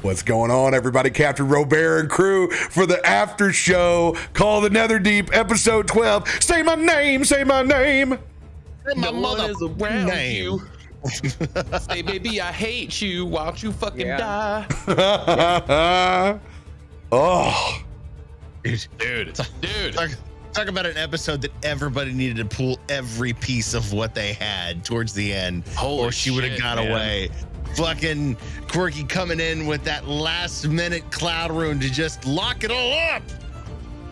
What's going on, everybody? Captain RoBear and crew for the after show called the Netherdeep, episode 12. Say my name, say my name. No one is around name. you. Say, baby, I hate you. Why don't you fucking die? Oh, Dude. Talk about an episode that everybody needed to pull every piece of what they had towards the end, Holy or she would have shit, got man. away. Fucking Quirky coming in with that last minute cloud rune to just lock it all up.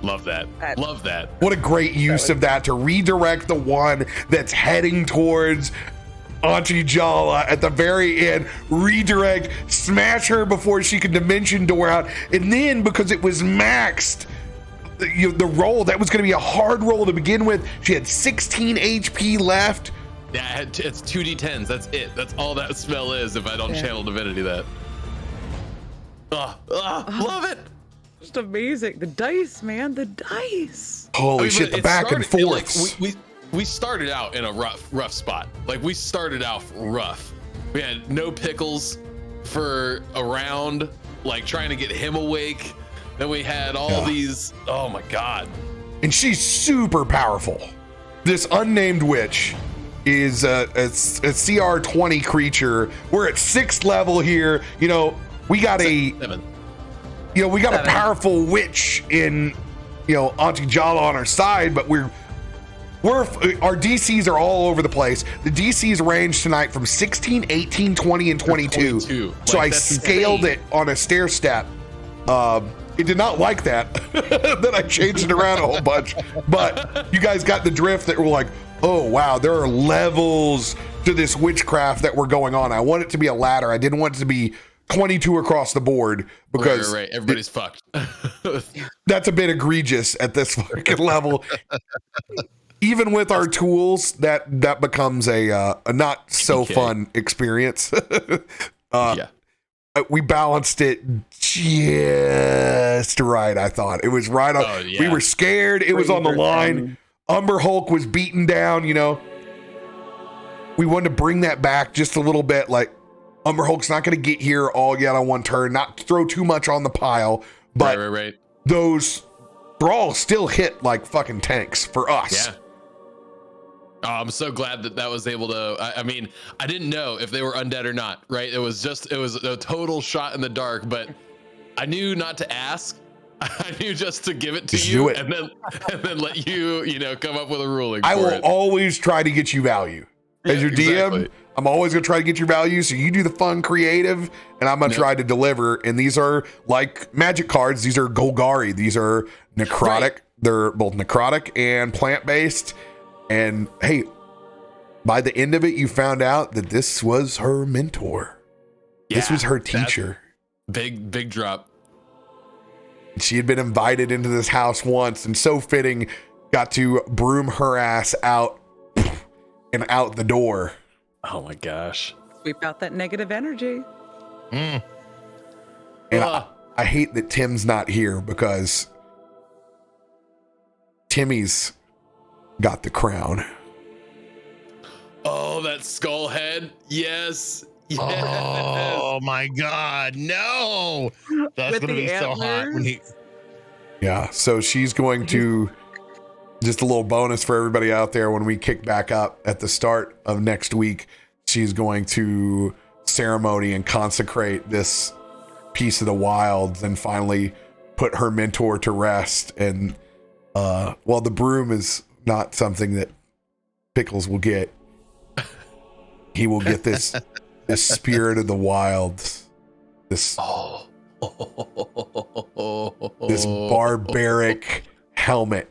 Love that. Love that. what a great use of that to redirect the one that's heading towards Auntie Jala at the very end, redirect, smash her before she could dimension door out, and then because it was maxed, the roll, that was going to be a hard roll to begin with. She had 16 HP left. Yeah, it's 2d10s. That's it. That's all that spell is if I don't channel divinity that. Love it. Just amazing. The dice, man. The dice. Holy shit, the back and forths. We started out in a rough spot. Like, we started out rough. We had no Pickles for a round, like trying to get him awake. Then we had all these, oh my God. And she's super powerful. This unnamed witch is a CR 20 creature. We're at 6th level here. You know, we got Seven. a powerful witch in, Auntie Jala on our side, but our DCs are all over the place. The DCs range tonight from 16, 18, 20, and 22. So I scaled it on a stair step. It did not like that. Then I changed it around a whole bunch. But you guys got the drift that were like, oh, wow, there are levels to this witchcraft that were going on. I want it to be a ladder. I didn't want it to be 22 across the board because right. Everybody's fucked. that's a bit egregious at this fucking level. Even with our tools, that becomes a not so fun experience. We balanced it just right. I thought it was right on. We were scared. It was on the line. Umber Hulk was beaten down. We wanted to bring that back just a little bit. Like, Umber Hulk's not going to get here all yet on one turn. Not throw too much on the pile, but right. Those thralls still hit like fucking tanks for us. Yeah. Oh, I'm so glad that was able to. I mean, I didn't know if they were undead or not. Right? It was a total shot in the dark. But I knew not to ask. I knew just to give it to Just you, do it. and then let you, come up with a ruling. I will it. always try to get you value. As your DM, exactly. I'm always going to try to get your value. So you do the fun creative, and I'm going to try to deliver. And these are like magic cards. These are Golgari. These are necrotic. Right. They're both necrotic and plant-based. And hey, by the end of it, you found out that this was her mentor. This was her teacher. Big drop. She had been invited into this house once, and so fitting, got to broom her ass out and out the door. Oh my gosh. Sweep out that negative energy. And I hate that Tim's not here because Timmy's got the crown. Oh, that skull head. Yes. Oh my God, no! That's gonna be so hot when he. Yeah, so she's going to, just a little bonus for everybody out there, when we kick back up at the start of next week, she's going to ceremony and consecrate this piece of the wilds and finally put her mentor to rest. And while the broom is not something that Pickles will get, he will get this spirit of the wilds, this barbaric helmet,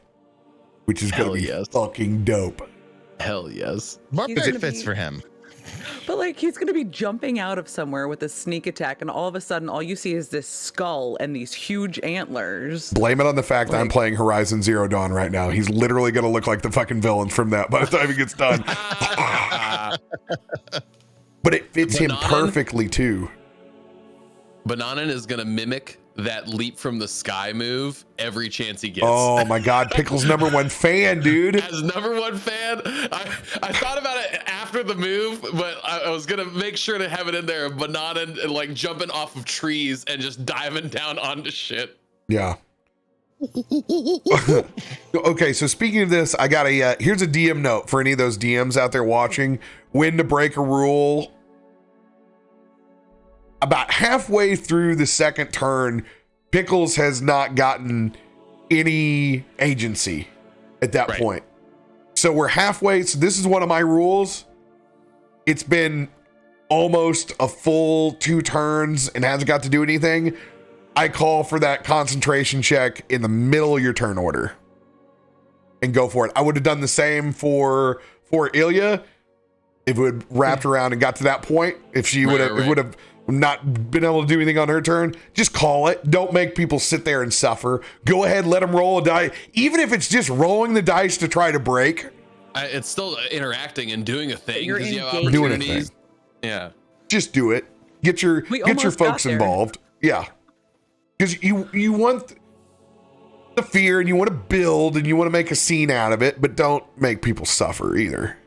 which is going to be fucking dope. Hell yes. Barbaric fits for him. But like, he's going to be jumping out of somewhere with a sneak attack, and all of a sudden, all you see is this skull and these huge antlers. Blame it on the fact that I'm playing Horizon Zero Dawn right now. He's literally going to look like the fucking villains from that by the time he gets done. But it fits him perfectly too. Bananen is going to mimic that leap from the sky move every chance he gets. Oh my God, Pickles #1 fan, dude. As #1 fan, I thought about it after the move, but I was gonna make sure to have it in there. Banana and like jumping off of trees and just diving down onto shit. Yeah. Okay, so speaking of this, I got here's a DM note for any of those DMs out there watching. When to break a rule. About halfway through the second turn, Pickles has not gotten any agency at that point. So we're halfway. So this is one of my rules. It's been almost a full 2 turns and hasn't got to do anything. I call for that concentration check in the middle of your turn order and go for it. I would have done the same for Illia if it would wrapped around and got to that point. If she would have not been able to do anything on her turn, just call it. Don't make people sit there and suffer. Go ahead, let them roll a die. Even if it's just rolling the dice to try to break. It's still interacting and doing a thing. You're You have engaged. Doing a opportunities. thing. Yeah. Just do it. Get your almost folks got there. involved. Yeah. Because you want the fear and you want to build and you want to make a scene out of it, but don't make people suffer either.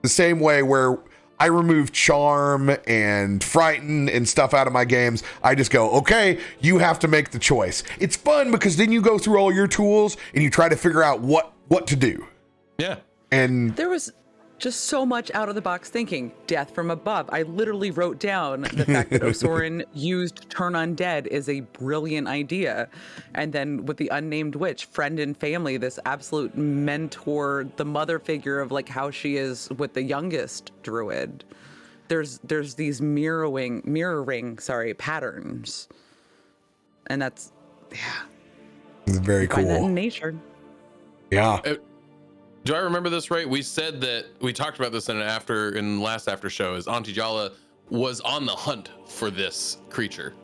The same way where I remove charm and frighten and stuff out of my games. I just go, okay, you have to make the choice. It's fun because then you go through all your tools and you try to figure out what to do. Yeah. And There was just so much out of the box thinking. Death from above. I literally wrote down the fact that Osorin used turn undead is a brilliant idea. And then with the unnamed witch, friend and family, this absolute mentor, the mother figure of like how she is with the youngest druid. There's these mirroring patterns. And that's it's very find that cool. in nature. Yeah. Do I remember this right? We said that we talked about this in the last after show. Is Auntie Jala was on the hunt for this creature,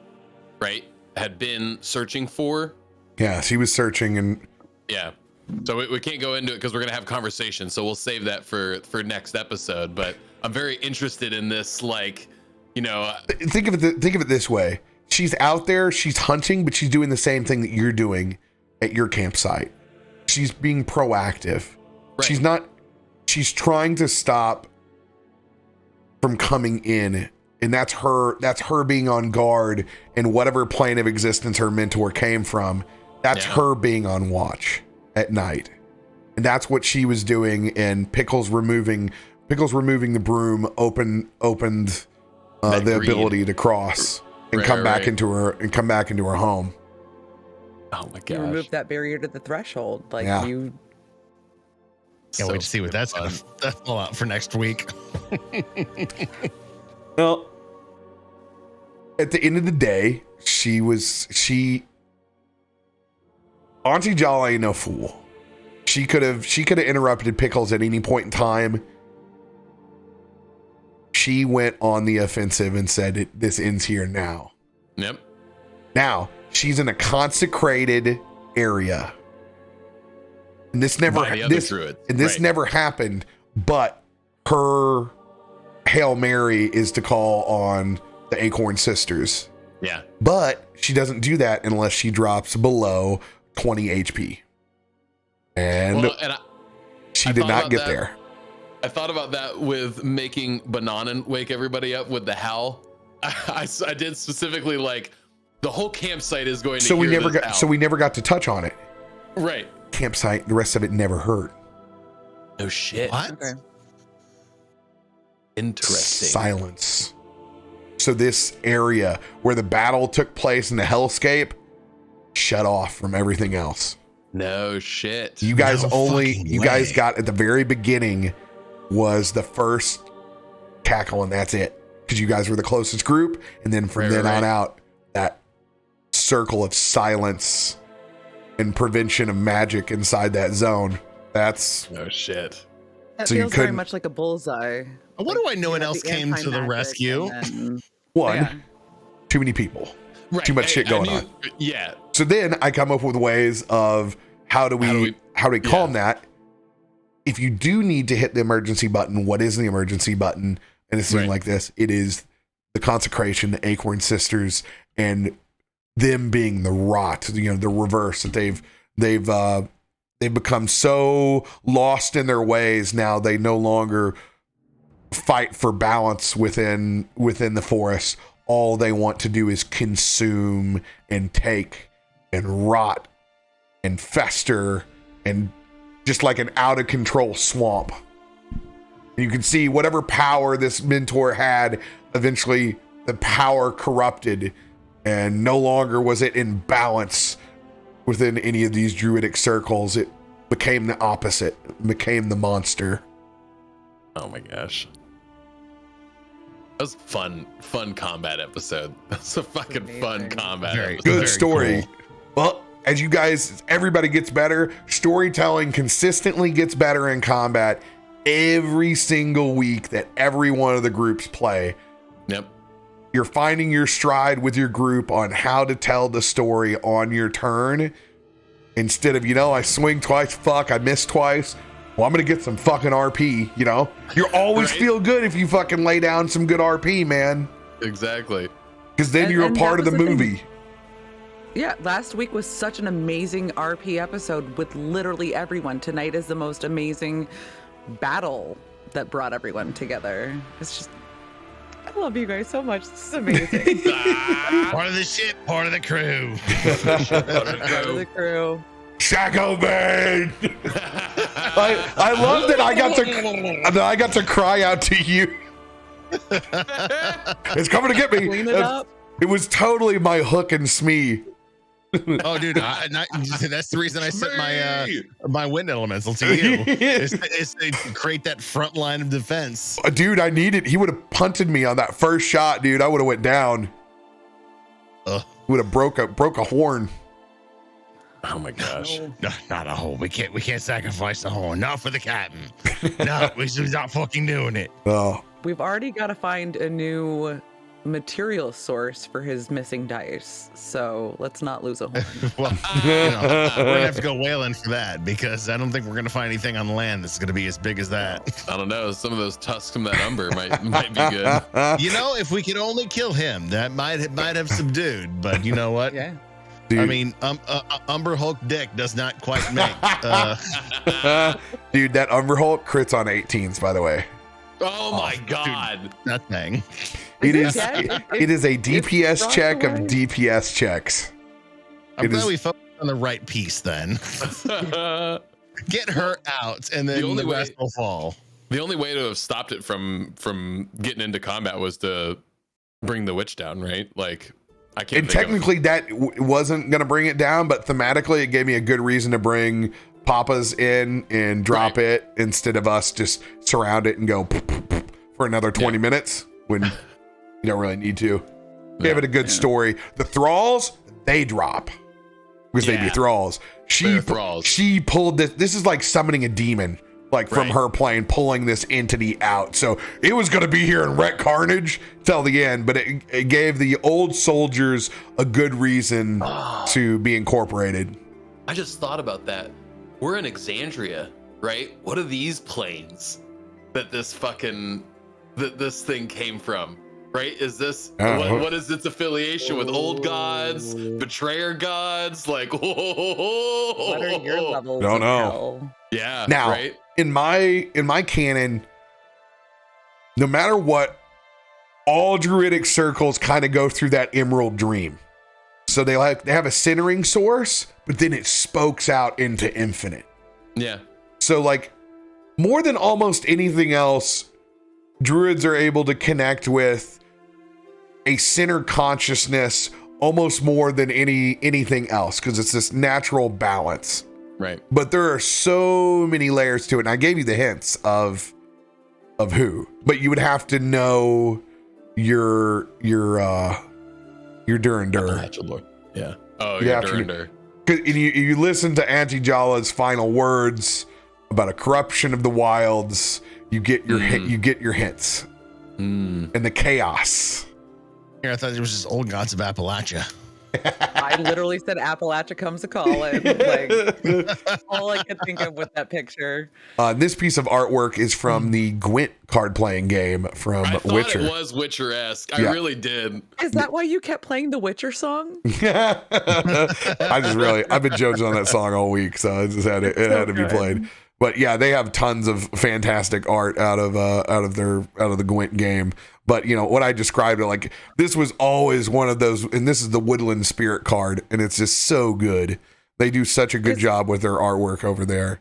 right? Had been searching for. Yeah. She was searching and Yeah. So we can't go into it because we're gonna have conversation. So we'll save that for next episode. But I'm very interested in this. Like, you know, think of it this way. She's out there, she's hunting, but she's doing the same thing that you're doing at your campsite. She's being proactive. Right. She's trying to stop from coming in, and that's her being on guard in whatever plane of existence her mentor came from. That's her being on watch at night. And that's what she was doing, and Pickles removing the broom opened the ability to cross and come back into her home. Oh my You gosh. removed that barrier to the threshold. Like Yeah. you Can't wait to see what that's going to fall out for next week. Well, at the end of the day, Auntie Jala ain't no fool. She could have interrupted Pickles at any point in time. She went on the offensive and said, "This ends here now." Yep. Now she's in a consecrated area, and this never By the other druids. Right. never happened. But her Hail Mary is to call on the Acorn Sisters. Yeah. But she doesn't do that unless she drops below 20 HP. And, she did not get there. I thought about that with making Banana wake everybody up with the howl. I did specifically like the whole campsite is going to So we hear never this got howl. so we never got to touch on it. Right. Campsite, the rest of it never hurt. No shit. What? okay. Interesting. Silence. So this area where the battle took place in the hellscape shut off from everything else. No shit. You guys fucking way. got at the very beginning was the first cackle, and that's it. Because you guys were the closest group, and then from then on out, that circle of silence and prevention of magic inside that zone. That's No shit. That So you feels very couldn't- much like a bullseye. I wonder why no one You have else the came to the anti-magic rescue. and then- one, Yeah. too many people. Right. Too much shit going knew- on. Yeah. So then I come up with ways of how do we calm that? If you do need to hit the emergency button, what is the emergency button? And it seems Right. like this. It is the consecration, the Acorn Sisters, and them being the rot, the reverse, that they've become so lost in their ways now they no longer fight for balance within the forest. All they want to do is consume and take and rot and fester and just like an out of control swamp. You can see whatever power this mentor had, eventually the power corrupted, and no longer was it in balance within any of these druidic circles. It became the opposite, became the monster. Oh my gosh. That was fun combat episode. That's a fucking fun combat episode. Good story. Cool. Well, as you guys, everybody gets better. Storytelling consistently gets better in combat every single week that every one of the groups play. Yep. You're finding your stride with your group on how to tell the story on your turn. Instead of, I swing twice, I missed twice. Well, I'm going to get some fucking RP, You always Right? feel good if you fucking lay down some good RP, man. Exactly. Because then you're a And part of that the was the movie. Yeah, last week was such an amazing RP episode with literally everyone. Tonight is the most amazing battle that brought everyone together. It's just, I love you guys so much. This is amazing. Part of the ship, part of the crew. Part of the crew. Shackleman! I love that I got to cry out to you. It's coming to get me. Clean it up. It was totally my hook and smee. Oh, dude, that's the reason I sent my wind elemental to you. It's to create that front line of defense. Dude, I needed. He would have punted me on that first shot, dude. I would have went down. Would have broke a horn. Oh my gosh. No, not a hole. We can't sacrifice a horn. Not for the captain. No, we're not fucking doing it. Oh, We've already got to find a new material source for his missing dice. So let's not lose a horn. Well, we're gonna have to go whaling for that because I don't think we're gonna find anything on land that's gonna be as big as that. I don't know. Some of those tusks from that umber might be good. If we could only kill him, that might have subdued. But you know what? Yeah. dude. I mean, Umber Hulk dick does not quite make. Dude, that Umber Hulk crits on 18s, by the way. Oh my god. That thing. It Is is. it dead? It is a DPS dropped check of away? DPS checks. I'm It glad is- we focused on the right piece then. Get her out, and then The only the rest way- will fall. The only way to have stopped it from getting into combat was to bring the witch down, right? Like, I can't. And think of- technically, that wasn't going to bring it down, but thematically, it gave me a good reason to bring Papa's in and drop Right. it instead of us just surround it and go for another 20 minutes when you don't really need to. Gave it a good story. The thralls, they drop because they be Yeah. thralls. They're thralls. She pulled this. This is like summoning a demon, like from Right. her plane, pulling this entity out. So it was going to be here in wreck carnage till the end, but it gave the old soldiers a good reason to be incorporated. I just thought about that. We're in Exandria, right? What are these planes that this thing came from? Right? Is this what is its affiliation with old gods, betrayer gods? Like, What are your levels? Don't of know. hell? Yeah. Now, right? in my canon, no matter what, all druidic circles kind of go through that emerald dream. So they have a centering source, but then it spokes out into infinite. Yeah. So like more than almost anything else, druids are able to connect with a center consciousness almost more than anything else because it's this natural balance. Right. But there are so many layers to it, and I gave you the hints of who, but you would have to know your Durandur. Appalachian Lord. Yeah. Oh, You yeah. have to- Durandar. And you listen to Auntie Jala's final words about a corruption of the wilds. You get your you get your hints and the chaos. Here, I thought it was just old gods of Appalachia. I literally said Appalachia comes a calling. Like all I could think of with that picture. This piece of artwork is from the Gwent card playing game from I thought Witcher. it was Witcher-esque. I Yeah. really did. Is that why you kept playing the Witcher song? I've been joking on that song all week, so it just had to be played. But yeah, they have tons of fantastic art out of the Gwent game. But you know what I described it like, this was always one of those, and this is the Woodland Spirit card, and it's just so good. They do such a good job with their artwork over there.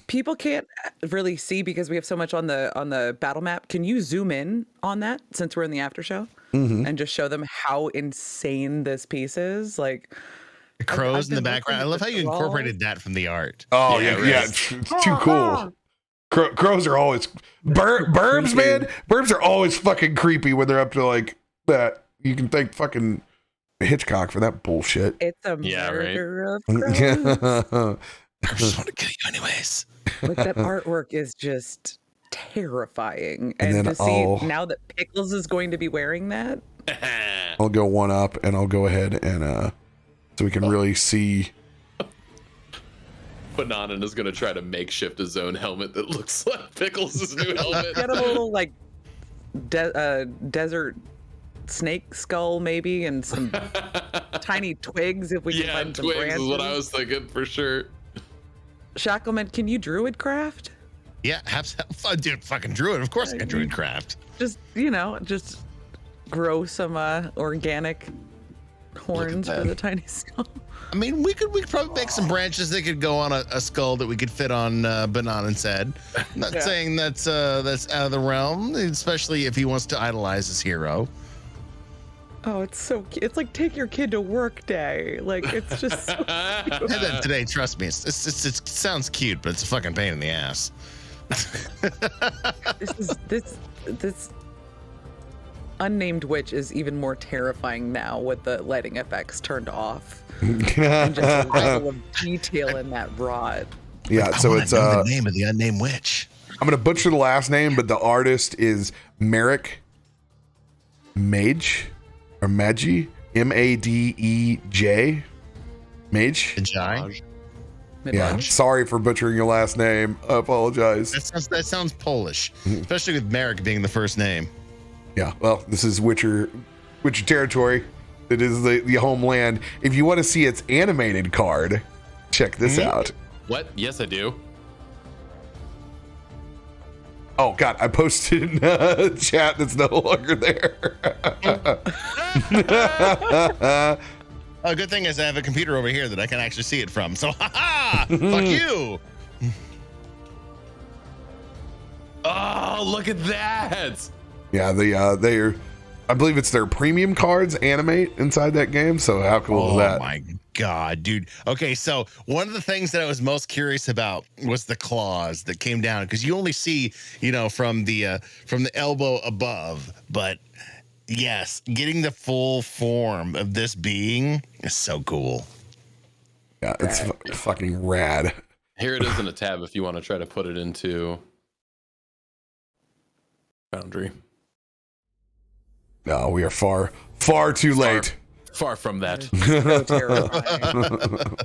People can't really see because we have so much on the battle map. Can you zoom in on that since we're in the after show and just show them how insane this piece is? Like The crows I've in the been background. I looking love at how the you draws. incorporated that from the art. Oh Yeah, yeah, right. it's too cool. Crows are always burbs, man. Burbs are always fucking creepy when they're up to like that. You can thank fucking Hitchcock for that bullshit. It's a Yeah, right. murder of crows. I just want to kill you anyways. Like that artwork is just terrifying. And And then to see I'll- now that Pickles is going to be wearing that. I'll go one up, and I'll go ahead and so we can really see. Banana is going to try to makeshift his own helmet that looks like Pickles' new helmet. Get a little like desert snake skull maybe, and some tiny twigs if we can Yeah, find some twigs branches. is what I was thinking for sure. Shackleman, can you druid craft? Yeah, have fun, dude. Fucking druid. Of course, I can druid craft. Just just grow some organic horns for the tiny skull. I mean, we could probably make some branches that could go on a skull that we could fit on Banana's head. Not Yeah. saying that's out of the realm, especially if he wants to idolize his hero. Oh, it's so cute. It's like take your kid to work day. Like it's just so I had that today. Trust me, it sounds cute, but it's a fucking pain in the ass. this unnamed witch is even more terrifying now with the lighting effects turned off. And just the level of detail in that rod. Yeah, I so wanna it's know the name of the unnamed witch. I'm gonna butcher the last name, but the artist is Merrick Mage or Magi, Madej. Mage. Ajay. Yeah, Midwatch. sorry for butchering your last name. I apologize. That sounds Polish, especially with Merrick being the first name. Yeah, well, this is Witcher territory. It is the homeland. If you want to see its animated card, check this out. What? Yes, I do. Oh God, I posted in a chat that's no longer there. Oh, good thing is I have a computer over here that I can actually see it from. So, fuck you. Oh, look at that. Yeah, they're I believe it's their premium cards animate inside that game. So how cool is Oh that? my god, dude. Okay, so one of the things that I was most curious about was the claws that came down, because you only see, from the elbow above, but yes, getting the full form of this being is so cool. Yeah, it's fucking rad. Here it is in a tab if you want to try to put it into Foundry. No, we are far too late. Far from that. So terrifying.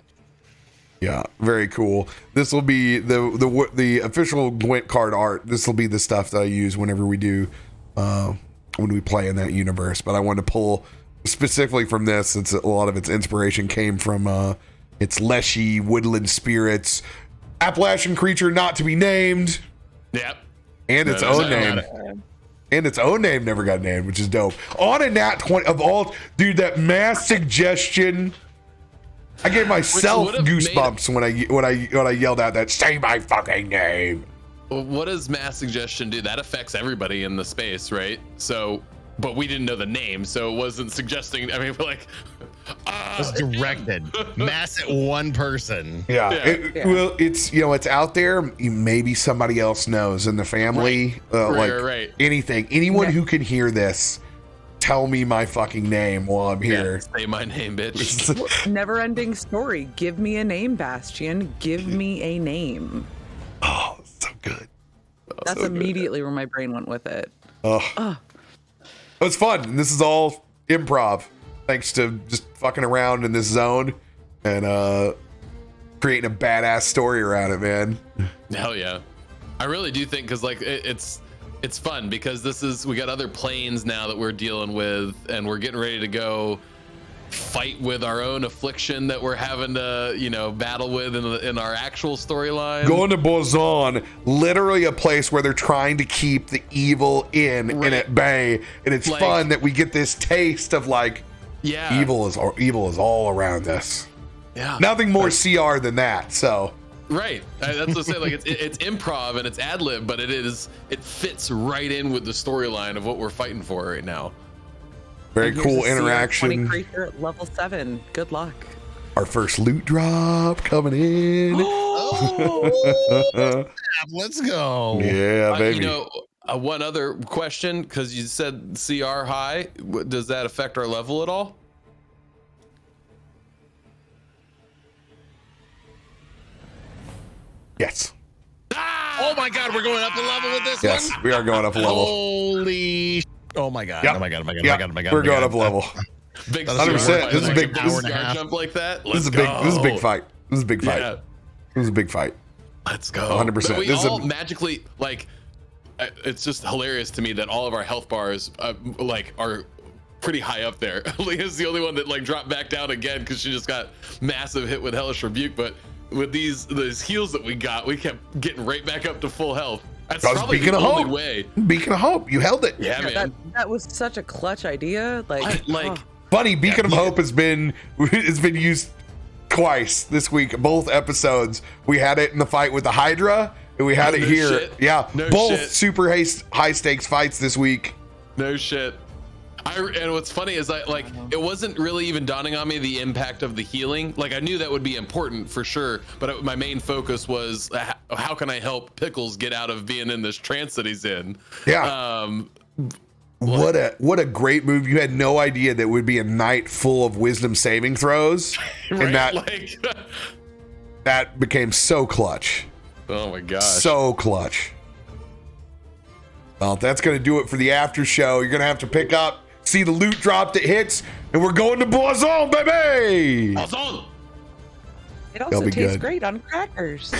Yeah, very cool. This will be the official Gwent card art. This will be the stuff that I use whenever we do when we play in that universe. But I wanted to pull specifically from this, since a lot of its inspiration came from its Leshy, Woodland Spirits, Appalachian creature not to be named, Yep. and its No, own no, name. And its own name never got named, which is dope. On a nat 20 of all, dude, that mass suggestion. I gave myself would've goosebumps when I yelled out that "say my fucking name." Well, what does mass suggestion do? That affects everybody in the space, right? So, but we didn't know the name, so it wasn't suggesting. I mean, we're like, It was directed. Mass at one person. Yeah. Yeah. Well, it's out there. Maybe somebody else knows in the family. Right. Anyone who can hear this, tell me my fucking name while I'm here. Yeah, say my name, bitch. Never ending story. Give me a name, Bastion. Give me a name. Oh, so good. That's immediately where my brain went with it. It was fun. And this is all improv. thanks to just fucking around in this zone and creating a badass story around it, man. Hell yeah. I really do think, because like it's fun, because we got other planes now that we're dealing with, and we're getting ready to go fight with our own affliction that we're having to battle with in our actual storyline. Going to Boson, literally a place where they're trying to keep the evil in and at bay, and it's fun that we get this taste of like, evil is all around us. Yeah, nothing more CR than that. So right, that's what I'm saying. Like it's improv and it's ad lib, but it fits right in with the storyline of what we're fighting for right now. Very cool interaction. 20 creature at level 7. Good luck. Our first loot drop coming in. Let's go. Yeah, baby. One other question, because you said CR high. Does that affect our level at all? Yes. Oh my God, we're going up a level with this yes, one? we are going up a level. Holy. Oh my God. Yep. Oh my God. Oh my God. Yep. Oh my God. Oh my God. We're going up a level. Big 100%. This is a big jump like that. This is a big fight. This is a big fight. Yeah. This is a big fight. Let's go. 100%. But we all magically, like, it's just hilarious to me that all of our health bars are pretty high up there. Leah's the only one that like dropped back down again because she just got massive hit with Hellish Rebuke. But with these heals that we got, we kept getting right back up to full health. That's probably the only way. Beacon of Hope, you held it. Yeah, man. That was such a clutch idea. Funny, Beacon of Hope has been used twice this week. Both episodes, we had it in the fight with the Hydra, and we had it here. Shit. Yeah, no both shit. super high stakes fights this week. No shit. And what's funny is it wasn't really even dawning on me the impact of the healing. Like I knew that would be important for sure, but my main focus was how can I help Pickles get out of being in this trance that he's in? Yeah. What a great move. You had no idea that would be a night full of wisdom saving throws. Right? And that became so clutch. Oh my gosh. So clutch. Well, that's going to do it for the after show. You're going to have to pick up, see the loot drop that hits, and we're going to Boison, baby. Boison. It also tastes great on crackers.